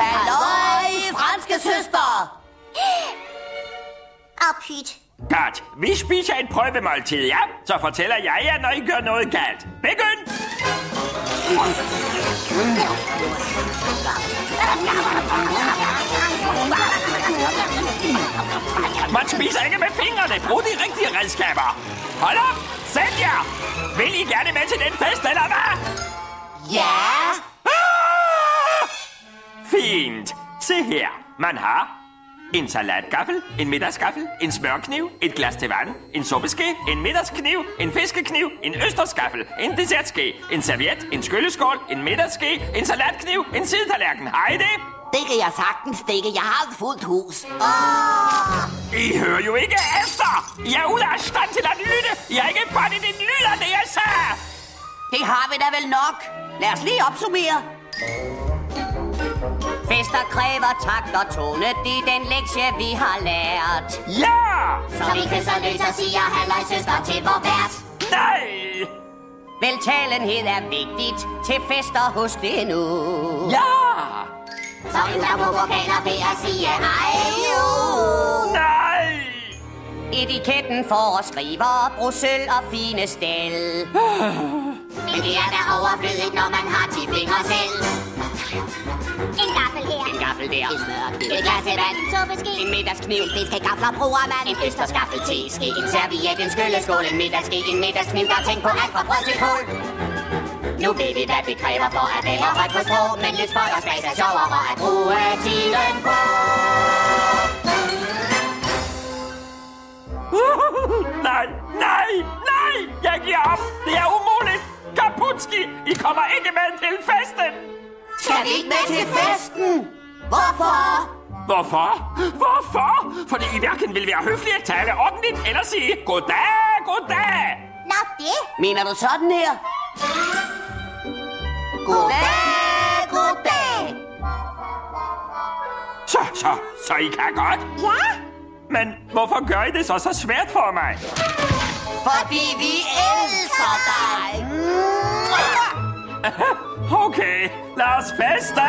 Halløj, franske søster! Apyt. Godt, vi spiser et prøvemåltid, ja? Så fortæller jeg jer, når I gør noget galt. Begynd! Man spiser ikke med fingrene. Brug de rigtige redskaber. Hold op! Sæt jer! Vil I gerne med til den fest, eller hvad? Ja! Fint. Se her. Man har en salatgaffel, en middagsgaffel, en smørkniv, et glas til vand, en suppeske, en middagskniv, en fiskekniv, en østersgaffel, en dessertske, en serviet, en skylleskål, en middagske, en salatkniv, en sidetallerken. Har I det? Det kan jeg sagtens stikke. Jeg har et fuldt hus. I hører jo ikke efter! Jeg er ude af stand til at lytte! Jeg er ikke fattigt en lyd af det, jeg sagde! Det har vi da vel nok. Lad os lige opsummere. Fester kræver takt og tone. Det er den lektie, vi har lært. Ja! Så vi kysser løs og siger halløj søster til vor vært. Nej! Veltalenhed er vigtigt. Til fester husk det nu. Ja! Så vi der på vokaler ved at sige ej jo. Nej! Etiketten for at skrive og bruge sølv og fine stel. Men det er da overflødigt, når man har 10 fingre selv. En gaffel her. En gaffel der. En smørkniv. Et glas til vand. En suppeske. En middagskniv. En fiskegafler bruger man. En østersgaffel teske. En serviet. En skylleskål. En middagske. En middagskniv. Der tænk på alt fra brød til kål. Nu ved vi, hvad vi kræver for at være højt på strå. Men lidt spøj og spas er sjovere at bruge tiden på. Nej, nej, nej! Jeg giver op! Det er umuligt! Kaputski, I kommer ikke med til festen! Skal vi ikke med til festen? Hvorfor? Hvorfor? Hvorfor? Fordi I hverken vil være høflige, tale ordentligt, eller sige goddag, goddag! Nå, det. Mener du sådan her? Goddag, goddag. Så I kan godt? Ja. Men hvorfor gør I det så svært for mig? Fordi vi elsker dig. Okay, lad os feste!